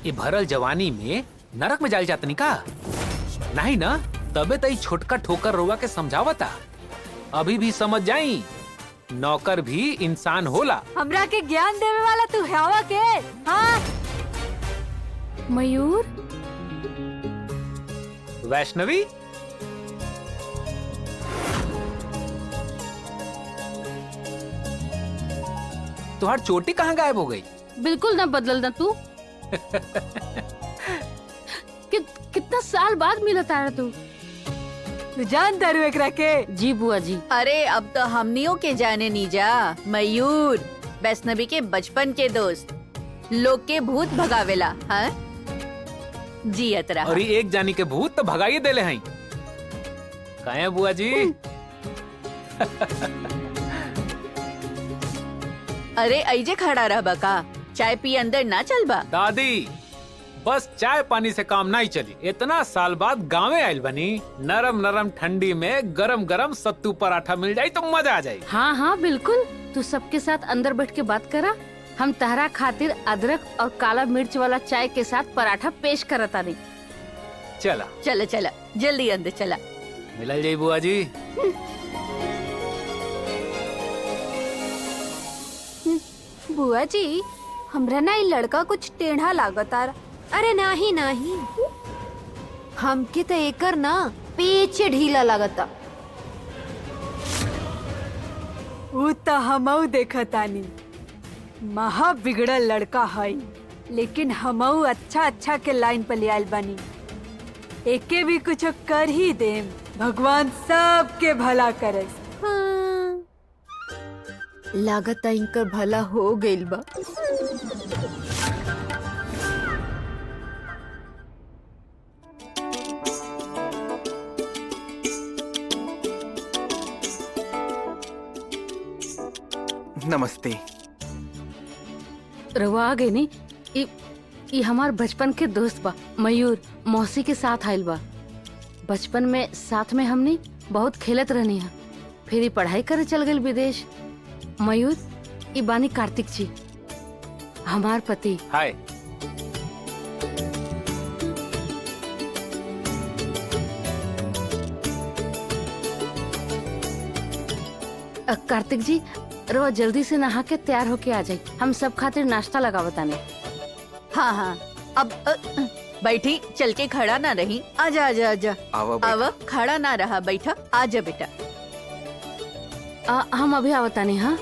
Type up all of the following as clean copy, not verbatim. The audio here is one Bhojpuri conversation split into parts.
ये भरल जवानी में नरक में जाल जातनी का नहीं ना, तबे तई छोटका ठोकर रोवा के समझावता। अभी भी समझ जाई, नौकर भी इंसान होला। हमरा के ज्ञान देवे वाला तू हवा के। हाँ मयूर, वैष्णवी, तुम्हारी चोटी कहाँ गायब हो गई? बिल्कुल ना बदल ना तू। कितना साल बाद मिला तारा तू। तू जानता रू एकरा के? जी बुआ जी। अरे अब तो हमनियों के जाने नी जा। मयूर वैष्णवी के बचपन के दोस्त, लोग के भूत भगावेला। हाँ जियत रहा। और ये एक जानी के भूत तो भगाइए देले हैं। कहे बुआ जी? अरे ऐजे खड़ा रह बका, चाय पी अंदर ना चल बा। दादी बस चाय पानी से काम नहीं चली। इतना साल बाद गाँवे आयल बनी, नरम नरम ठंडी में गरम गरम सत्तू पराठा मिल जाये तो मजा आ जाये। हाँ हाँ बिल्कुल, तू सबके साथ अंदर बैठ के बात करा। हम तहरा खातिर अदरक और काला मिर्च वाला चाय के साथ पराठा पेश करता नहीं। चला चला चला जल्दी अंदर चला। मिलल जाई बुआ जी। बुआ जी हमरा ना ये लड़का कुछ टेढ़ा लागता। अरे नाही नाही, हमके तो एकर ना पीछे ढीला लागता। ऊ तो हमऊ देखतानी, महा बिगड़ल लड़का है, लेकिन हमऊ अच्छा अच्छा के लाइन पर ले आयल बानी। एके भी कुछ कर ही देम, भगवान सबके भला करे। हाँ। लागत इनकर भला हो गइल बा। नमस्ते। रवा आ गई नी। ये हमार बचपन के दोस्त बा मयूर, मौसी के साथ आयल बा। बचपन में साथ में हमने बहुत खेलत रहनी है, फिर ही पढ़ाई करे चल गए विदेश। मयूर, ये बानी कार्तिक जी, हमार पति। हाय। कार्तिक जी रवा जल्दी से नहा के तैयार होके आ जाए, हम सब खातिर नाश्ता लगा बताने। हाँ हाँ अब बैठी, चल के खड़ा ना रही। आजा आजा आजा। आवा खड़ा ना रहा, बैठा। आजा बेटा। हम अभी आवतानी। हाँ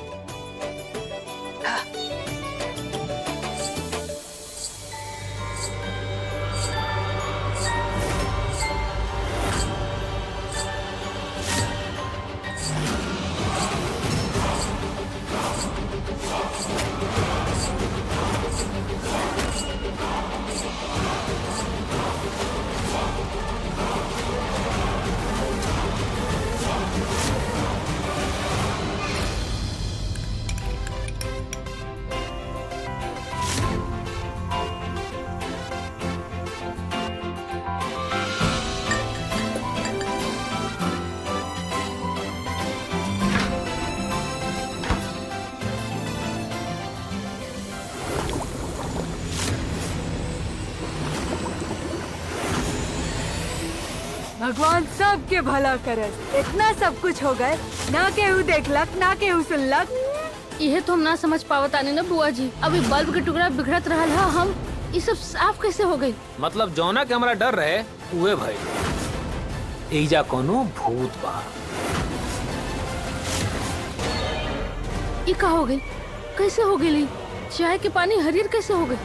भगवान सबके भला करे। इतना सब कुछ हो गए, ना केहू देखलक ना केहू सुनलक। यह तो हम ना समझ पावतानी ना बुआ जी। अभी बल्ब के टुकड़ा बिखरत रहा है, हम ये सब साफ कैसे हो गई? मतलब जौना के हमारा डर रहे उहे भाई। एजा कोनो भूत बा। ये का हो गई? कैसे हो गई? चाय के पानी हरियर कैसे हो गई?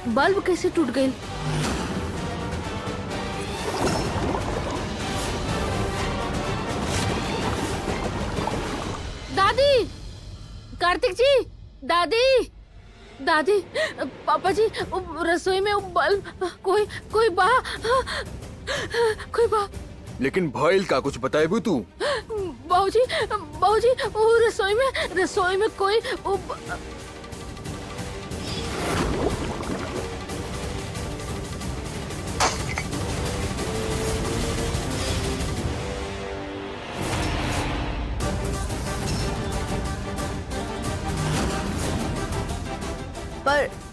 बल्ब कैसे टूट गई? दादी, कार्तिक जी, दादी, दादी, पापा जी, रसोई में बल्ब, कोई बा। लेकिन भइल का कुछ बताएबू तू? बाबूजी, बाबूजी, वो रसोई में कोई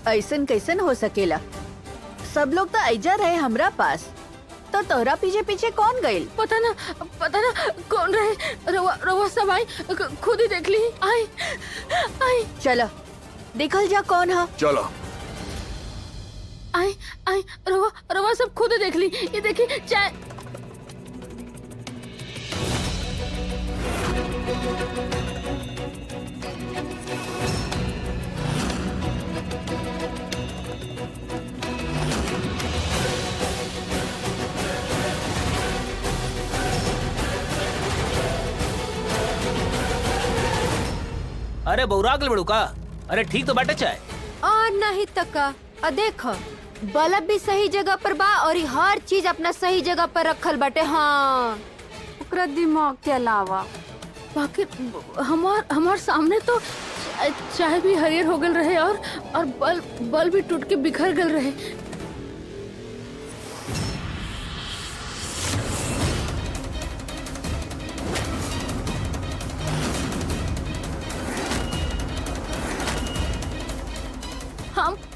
ऐसन कैसन हो सकेला? सब लोग तो ऐजा रहे हमरा पास, तो तोहरा पीछे पीछे कौन गइल? पता ना कौन रहे। रवा सब आई, खुद ही देख ली। आई आई चलो देखल जा कौन है। चलो। आई आई रवा सब खुद ही देख ली। ये देखिए चाय। अरे बौरागल बड़ू का? अरे ठीक तो बाटे चाय। और नहीं तका देखो, बल्ब भी सही जगह पर बा और हर चीज अपना सही जगह पर रखल बाटे। हाँ, ओकरा दिमाग के अलावा बाकी हमार सामने तो चाय भी हरियर हो गल रहे और बल्ब भी टूट के बिखर गल रहे।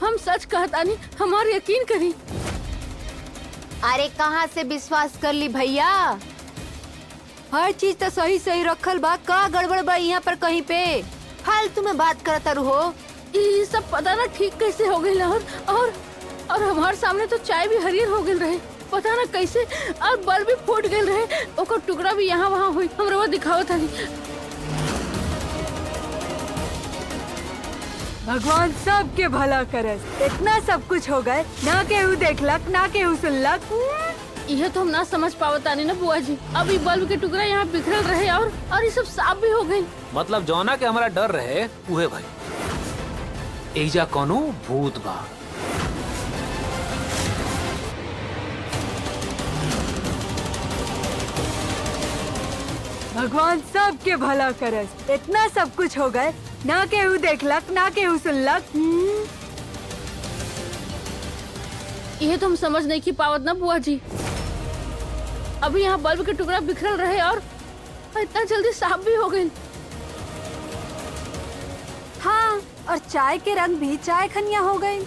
हम सच कहतानी, हमार यकीन करी। अरे कहाँ से विश्वास कर ली भैया? हर चीज तो सही सही रखल बा, का गड़बड़ बा यहाँ पर कहीं पे? फालतू में बात करता रहो। ये सब पता ना ठीक कैसे हो गई। और हमारे सामने तो चाय भी हरियर हो गई रहे, पता ना कैसे। और बल्ब भी फूट गए रहे, ओकर टुकड़ा भी यहाँ वहाँ हुई। हमरा वो दिखावा था नहीं। भगवान सबके भला करस। इतना सब कुछ हो गए, ना केहू देखलक ना केहू सुनलक। यह तो हम ना समझ पावतानी ना बुआ जी। अब ये बल्ब के टुकड़ा यहाँ बिखरल रहे और ये सब साफ भी हो गई। मतलब जौना के हमारा डर रहे उहे भाई। एजा कोनो भूत बा। भगवान सबके भला करस। इतना सब कुछ हो गए, ना केहू देखलक ना केहू सुनलक। यह तो हम समझ नहीं की पावत ना बुआ जी। अभी यहाँ बल्ब के टुकड़ा बिखरल रहे और इतना जल्दी साफ भी हो गई। हाँ, और चाय के रंग भी चाय खनिया हो गई।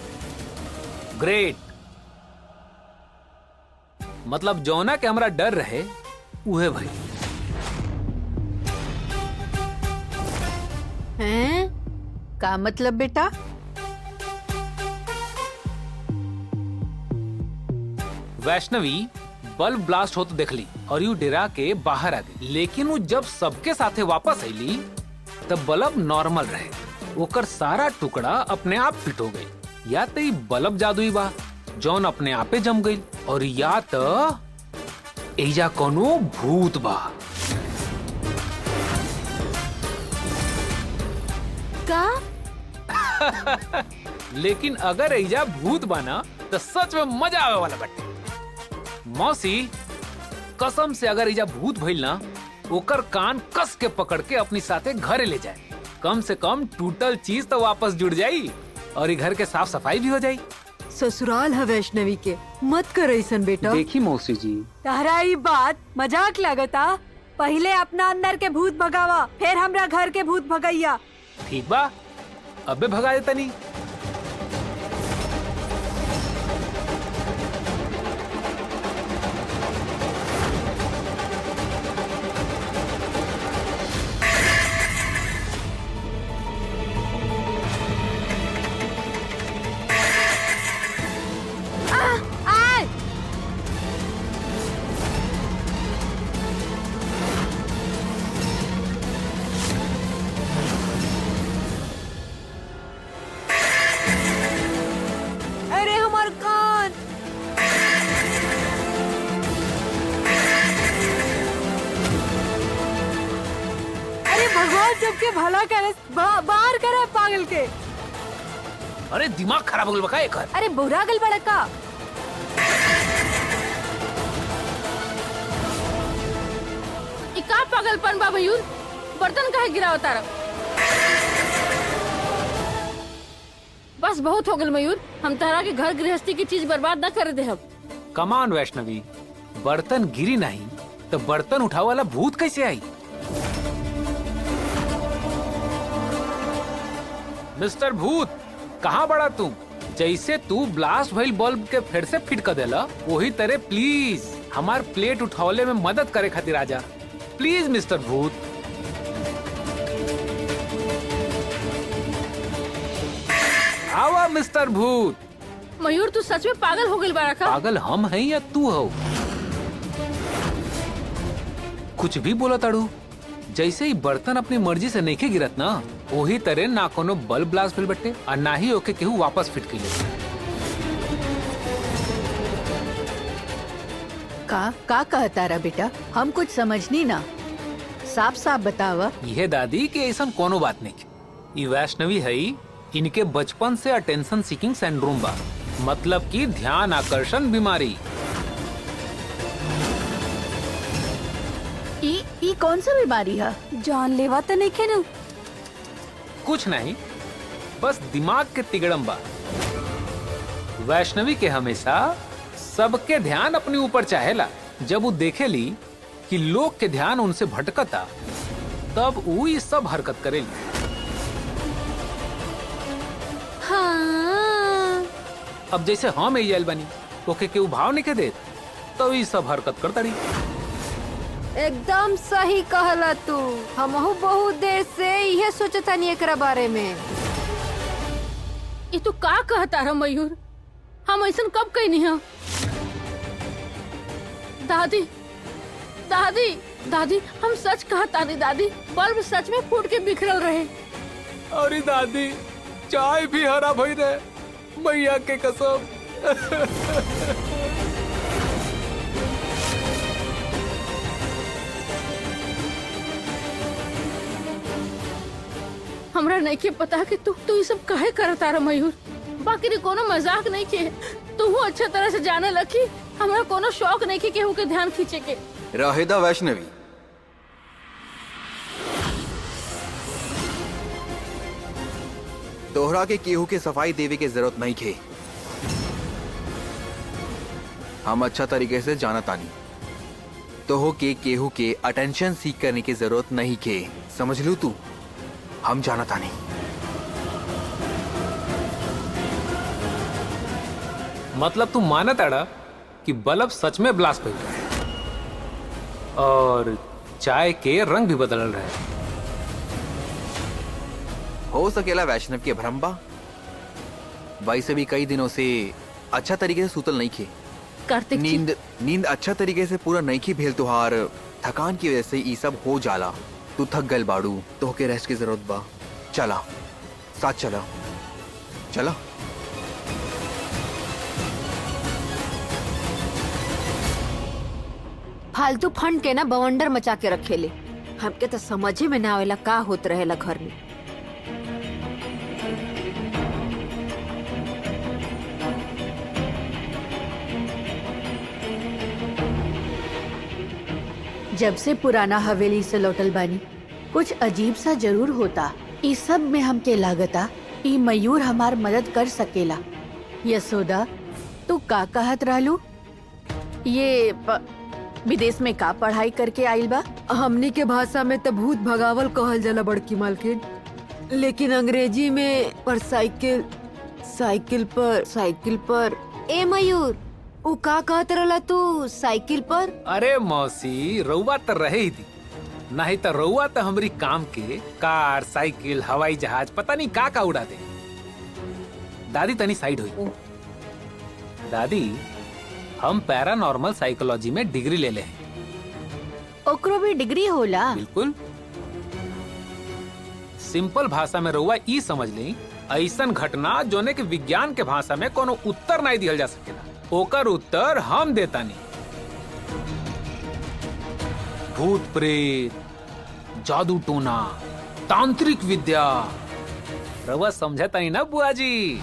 ग्रेट। मतलब जौना के हमारा डर रहे उहे भाई। हैं? का मतलब बेटा? वैष्णवी बल्ब ब्लास्ट होते देख ली और यू डेरा के बाहर आ गई। लेकिन वो जब सबके साथे वापस आईली तब बल्ब नॉर्मल रहे। ओकर सारा टुकड़ा अपने आप फिट हो गई। या तो ये बल्ब जादुई बा जौन अपने आपे जम गई, और या तो एजा कोनो भूत बा। का? लेकिन अगर एजा भूत बाना तो सच में मजा आवे वाला बाटे। मौसी कसम से अगर एजा भूत भइल ना, ओकर कान कस के पकड़ के अपनी साथे घरे ले जाए। कम से कम टूटल चीज तो वापस जुड़ जाई और ये घर के साफ सफाई भी हो जाई। ससुराल है वैष्णवी के, मत कर ऐसन बेटा। देखी मौसी जी, तहरा ई बात मजाक लगता। पहले अपना अंदर के भूत भगावा, फिर हमरा घर के भूत भगैया। ठीक बा, अबे भगा देता नहीं। अरे हमार कान। अरे भगवान सबके भला करे, बाहर करे पागल के। अरे दिमाग खराब हो गया बका एकर। अरे बुरा गल बड़का। ये का पागलपन बा मयूर? बर्तन काहे गिराव तारा? बस बहुत हो गल मयूर। हम तारा के घर गृहस्थी की चीज बर्बाद ना कर दे। कमान वैष्णवी, बर्तन गिरी नहीं तो बर्तन उठावे वाला भूत कैसे आई? मिस्टर भूत, कहाँ बड़ा तुम? जैसे तू ब्लास्ट भइल बल्ब के फिर से फिट कर देला, वही तरह प्लीज हमार प्लेट उठौले में मदद करे खातिर आजा, प्लीज मिस्टर भूत। आवा मिस्टर भूत। मयूर तू सच में पागल हो गई बारा का? पागल हम हैं या तू हो? कुछ भी बोला ताड़ू, जैसे ही बर्तन अपनी मर्जी से नहीं गिरत ना, वही तरह ना कोनो बल्ब ब्लास्ट फिल बट्टे और ना ही ओके केहू वापस फिट के लिए। का कहता रहा बेटा, हम कुछ समझनी ना, साफ साफ बतावा। यह दादी के ऐसा कोनो बात नहीं। ये वैष्णवी है, इनके बचपन से अटेंशन सीकिंग सिंड्रोम बा, मतलब कि ध्यान आकर्षण बीमारी। ई कौन सा बीमारी है? जानलेवा तो नहीं खे ना? कुछ नहीं, बस दिमाग के तिगड़म बा। वैष्णवी के हमेशा सबके ध्यान अपने ऊपर चाहेला। जब वो देखेली कि लोग के ध्यान उनसे भटकता, तब वो ये सब हरकत करेली। हाँ। अब जैसे हम एल बनी ओके केहू भाव नहीं के देत, तो ये सब हरकत करता रही। एकदम सही कहला तू। हमहू बहुत देर से यह सोचतानी एकरा बारे में। ये तू का कहता रहा मयूर? हम ऐसा कब कहनी है? दादी दादी दादी, हम सच कहता नहीं दादी, बल्ब सच में फूट के बिखरल रहे। अरे दादी, चाय भी हरा भई रहे, मैया के कसम। हमरा नहीं के पता कि तू ये सब काहे करता रहा मयूर। बाकी रे कोनो मजाक नहीं के, तू अच्छा तरह से जाने लगी हमरा कोनो शौक नहीं के केहू के ध्यान खींचे के। राहिदा वैष्णवी, तोहरा के केहू के सफाई देवे के जरूरत नहीं खे। हम अच्छा तरीके से जाना तानी, तोहो के केहू के अटेंशन सीख करने की जरूरत नहीं खे, समझ लू तू? हम जाना तानी। मतलब तू मानत अड़ा कि बल्ब सच में ब्लास्ट भइल रहे और चाय के रंग भी बदल रहे। हो सकेला वैष्णव के भ्रम बा, भाई से भी कई दिनों से अच्छा तरीके से सुतल नहीं खे। कार्तिक जी, नींद अच्छा तरीके से पूरा नहीं की भेल तुहार, थकान की वजह से ये सब हो जाला। तू थक गल बाड़ू, तो के रेस्ट की जरूरत बा। चला साथ चला चला। फालतू फंड के ना बवंडर मचा के रखेले। हमके तो समझे में ना आवेला का होत रहेला घर में। जब से पुराना हवेली से लौटल बानी, कुछ अजीब सा जरूर होता। इस सब में हमके लागता ई मयूर हमार मदद कर सकेला। यशोदा, तू का कहत रहलू? विदेश में का पढ़ाई करके आइल बा? हमनी के भाषा में तो भूत भगावल कहल जाला बड़की मालकिन, लेकिन अंग्रेजी में पर साइकिल पर। ए मयूर, उ का कहत रहला तू साइकिल पर? अरे मौसी, रउआ तो रहे ही थी, नहीं तो रउआ तो हमारी काम के कार, साइकिल, हवाई जहाज पता नहीं का उड़ा दे। दादी तनी साइड हुई। दादी, हम पैरानॉर्मल साइकोलॉजी में डिग्री ले ले हैं। ओकरो भी डिग्री होला? बिल्कुल। सिंपल भाषा में रउआ ई समझ ली, ऐसन घटना जोने के विज्ञान के भाषा में कोनो उत्तर नहीं दिया जा सकेला, ओकर उत्तर हम देतानी। भूत प्रेत, जादू टोना, तांत्रिक विद्या, रउआ समझता ही ना बुआ जी?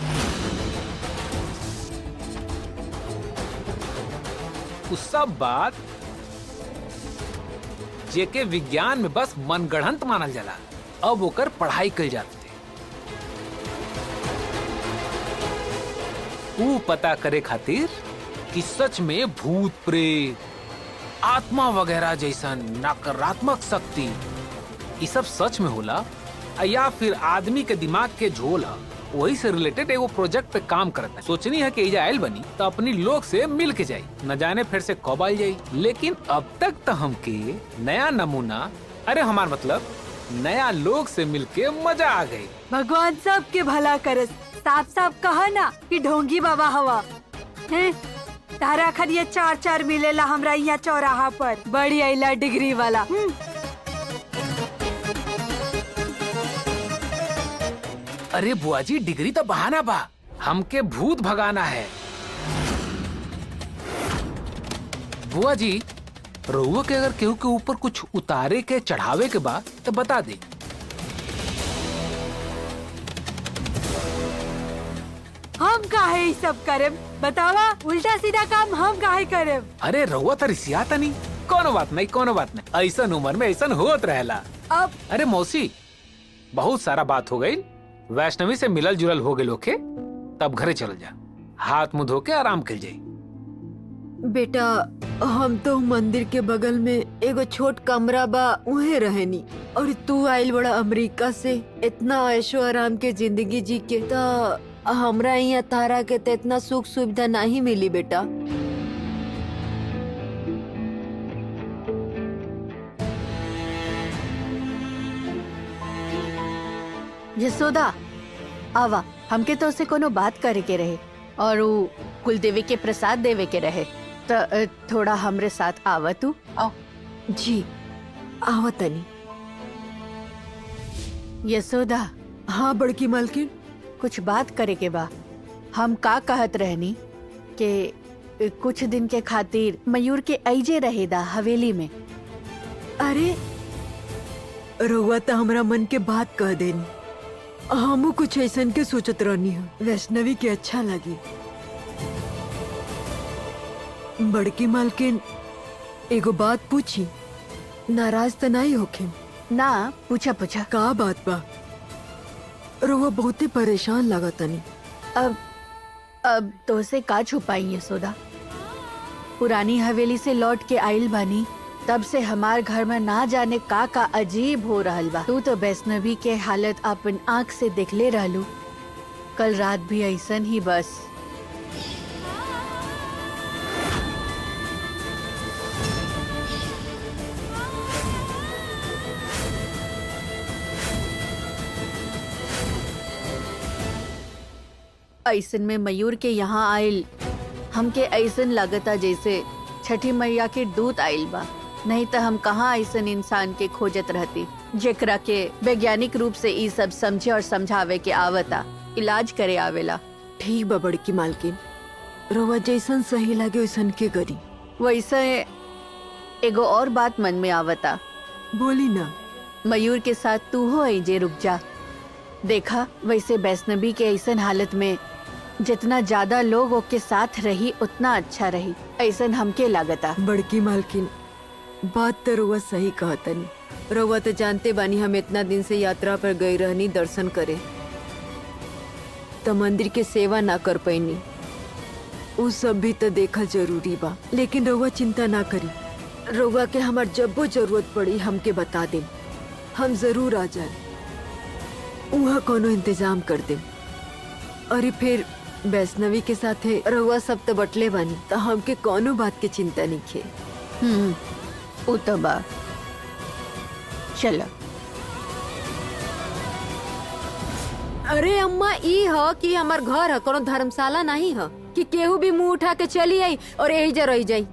उस सब बात जेके विज्ञान में बस मनगढ़ंत मानल जाला, अब ओकर पढ़ाई कल जाते। वो पता करे खातिर कि सच में भूत प्रेत, आत्मा वगैरह जैसा नकारात्मक शक्ति ये सब सच में होला या फिर आदमी के दिमाग के झोल है वही से रिलेटेड एगो प्रोजेक्ट पे काम करता है। सोचनी है कि एजा आयल बनी तो अपनी लोग से मिल के जाई, न जाने फिर से कब आई जाई। लेकिन अब तक तो हमके नया नमूना, अरे हमार मतलब नया लोग से मिल के मजा आ गई। भगवान सबके भला करस। साफ साफ कहा ना कि ढोंगी बाबा हवा हैं। तारा खरिए 4-4 मिलेला हमरा यहाँ चौराहा पर। बड़ी आइला डिग्री वाला। अरे बुआ जी, डिग्री तो बहाना बा, हमके भूत भगाना है। बुआ जी, रउआ के अगर केहू के ऊपर कुछ उतारे के चढ़ावे के बा तो बता दे। हम काहे ई सब करेम बतावा? उल्टा सीधा काम हम काहे करेम? अरे रउआ तो रिसियाता नहीं। कोनो बात नहीं, कोनो बात नहीं, ऐसन उम्र में ऐसन होत रहेला। अब अरे मौसी, बहुत सारा बात हो गई। वैष्णवी से मिलल जुलल हो गए लोग के, तब घरे चल जा, हाथ मुंह धो के आराम कर जाई। बेटा, हम तो मंदिर के बगल में एगो छोट कमरा बा उहे रहेनी, और तू आइल बड़ा अमेरिका से इतना ऐशो आराम के जिंदगी जी के, त हमरा यहाँ तारा के तो इतना सुख सुविधा नहीं मिली बेटा। यशोदा, आवा, हमके तो उसे कोनो बात करे के रहे और वो कुलदेवी के प्रसाद देवे के रहे, तो थोड़ा हमरे साथ आवा तू। आओ। जी, आवा तनी। यशोदा, हाँ बड़की मालकिन। कुछ बात करे के बा। हम का कहत रहनी कि कुछ दिन के खातिर मयूर के ऐजे रहेदा हवेली में। अरे रउआ तो हमरा मन के बात कह देनी। हमू कुछ ऐसन के सोचत रहनी है, वैष्णवी के अच्छा लगी। बड़की मालकिन, एगो बात पूछी, नाराज तो नहीं होखे? ना, पूछा पूछा। का बात बा? रउआ बहुते परेशान लगा तनी। अब तो से का छुपाई यशोदा? पुरानी हवेली से लौट के आइल बानी, तब से हमार घर में ना जाने का अजीब हो रहल बा। तू तो वैष्णवी के हालत अपन आँख से देखले रहलू, कल रात भी ऐसन ही बस। ऐसन में मयूर के यहाँ आइल हमके ऐसन लगता जैसे छठी मैया के दूत आइल बा। नहीं तो हम कहाँ ऐसन इंसान के खोजत रहती जेकरा के वैज्ञानिक रूप से ई सब समझे और समझावे के आवता, इलाज करे आवेला। ठीक बा बड़की मालकिन, रउआ जैसन सही लगे वैसन के करी। वैसे एगो और बात मन में आवता। बोली ना। मयूर के साथ तू हो जे रुक जा। देखा, वैसे वैष्णवी के ऐसन हालत में जितना ज्यादा लोग ओके साथ रही उतना अच्छा रही, ऐसन हमके लागता। बड़की मालकिन, बात तो रउआ सही कहतनी। रउआ तो जानते बानी हम इतना दिन से यात्रा पर गई रहनी दर्शन करे, तो मंदिर के सेवा ना कर पैनी। उ सब भी तो देखल जरूरी बा। लेकिन रउआ चिंता ना करी, रउआ के हमार जब्बो जरूरत पड़ी हमके बता दे, हम जरूर आ जाए, वहाँ कोनो इंतजाम कर दे। अरे फिर वैष्णवी के साथे रउआ सब तो बटले बानी, तो हमके कोनो बात के चिंता नहीं खे। उ तो बा। चलो। अरे अम्मा, ई ह कि हमार घर है, कोनो धर्मशाला नहीं है कि केहू भी मुंह उठा के चली आई और यही जा रही जाई।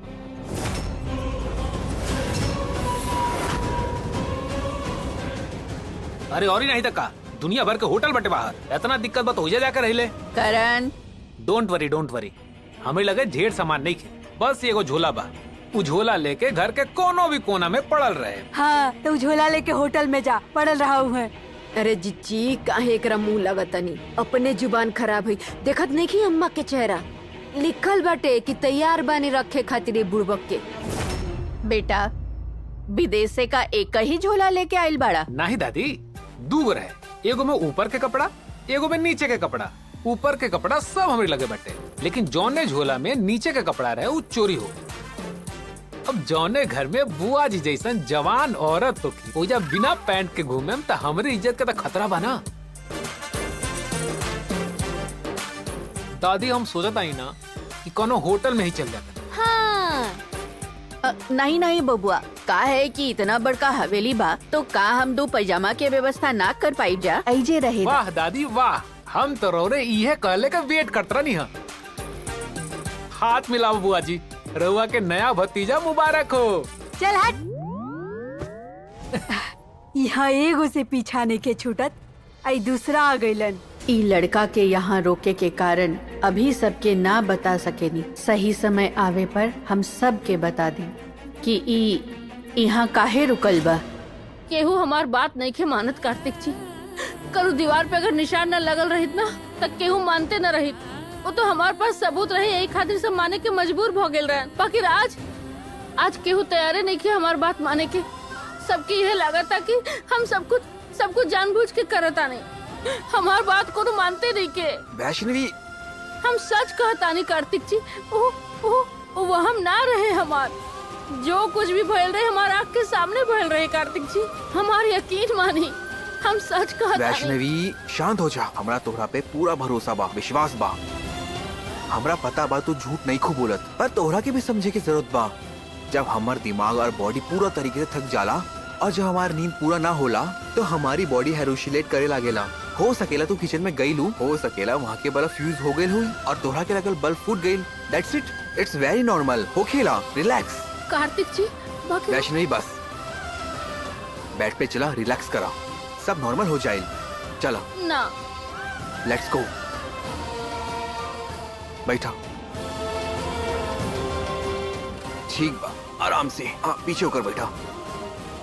अरे और ही नहीं तक दुनिया भर के होटल बटे बाहर, इतना दिक्कत बात हो जाकर रही ले। करण, डोंट वरी, हमें लगे ढेर सामान नहीं खे, बस एगो झोला बा। उ झोला लेके घर के कोनो भी कोना में पड़ल रहे। हाँ, तो झोला लेके होटल में जा, पड़ल रहा हूँ। अरे जीजी, काहे एकरा मुंह लगतनी? अपने जुबान खराब हुई। देखत नहीं की अम्मा के चेहरा लिखल बाटे कि तैयार बानी रखे खातिर बुड़बक के। बेटा, विदेश से का एक ही झोला लेके आइल बाड़ा? नहीं दादी, दू रहे, एगो में ऊपर के कपड़ा, एगो में नीचे के कपड़ा। ऊपर के कपड़ा सब हमें लगे बटे, लेकिन जौने झोला में नीचे के कपड़ा रहे वो चोरी हो गई। अब जौने घर में बुआ जी जैसन जवान औरत होगी, वो जब बिना पैंट के घूमे तो हमारी इज्जत का तो खतरा बना। दादी हम सोचत आई ना कि कोनो होटल में ही चल जाते। हाँ नहीं नहीं बबुआ, का है कि इतना बड़का हवेली बा तो का हम दो पैजामा के व्यवस्था ना कर पाई जा ऐजे रहे। वाह दादी वाह, हम तो रोरे इहे कहले का वेट करत नहीं हा। हाथ मिलाओ बुआ जी, रउआ के नया भतीजा मुबारक हो। चल हट। यहाँ एगो से पीछाने के छूटत, आई दूसरा आ गइलन। ई लड़का के यहाँ रोके के कारण अभी सबके ना बता सकेनी। सही समय आवे पर हम सब के बता दें कि ई यहाँ काहे रुकल बा। केहू हमार बात नहीं के मानत कार्तिक जी। कल दीवार पे अगर निशान न लगल रहित ना तब केहू मानते न रहित। वो तो हमार पास सबूत रहे, यही खातिर सब माने के मजबूर भ गेल रहन। बाकी आज केहू तैयारे नहीं के हमार बात माने के। सबकी यह लागत था कि हम सब कुछ जानबूझ के करता नहीं। हमार बात को तो मानते नहीं के। वैष्णवी, हम सच कहता नहीं कार्तिक जी, वो हम ना रहे। हमार जो कुछ भी भयल रहे हमार आँख के सामने भयल रहे कार्तिक जी। हमार यकीन मानी, हम सच कहता नहीं। वैष्णवी शांत हो जा। हमरा तोहरा पे पूरा भरोसा बा, विश्वास बा। हमरा पता बा तू झूठ नहीं खूब बोलत, पर तोहरा के भी समझे की जरूरत बा। जब हमार दिमाग और बॉडी पूरा तरीके से थक जाला और जब हमारी नींद पूरा ना होला तो हमारी बॉडी हेलुसिनेट करे लागेला। हो सकेला तू किचन में गई लू, हो सकेला वहाँ के बल्ब फ्यूज हो गई हुई और तोहरा के लगल बल्ब फूट गई। That's it, it's very normal. हो खेला, रिलैक्स। कार्तिक जी बाकी वैष्णवी बस बेड पे चला, रिलैक्स करा, सब नॉर्मल हो जाए। चला ना, लेट्स गो। बैठा, ठीक बा, आराम से। हाँ, पीछे होकर बैठा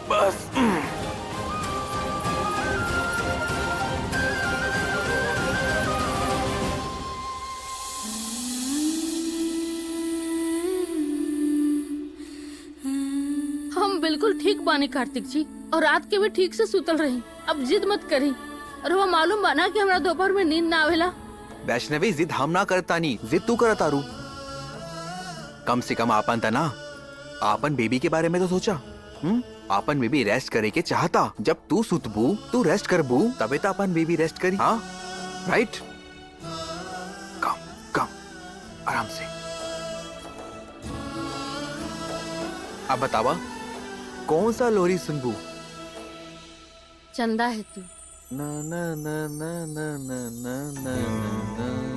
बस। हम बिल्कुल ठीक बानी कार्तिक जी, और रात के भी ठीक से सुतल रही। अब जिद मत करी। और वो मालूम बना कि हमरा दोपहर में नींद ना आवेला। वैष्णवी जिद हम ना करता नी, जिद तू करता रू। कम से कम आपन तना आपन बेबी के बारे में तो सोचा। आपन बेबी रेस्ट करे के चाहता। जब तू सुतबू, तू रेस्ट करबू, तबे तो अपन बेबी रेस्ट करी। हाँ राइट। कम कम, आराम से। अब बतावा कौन सा लोरी सुनबू? चंदा है तू। ना ना ना ना ना ना ना ना ना।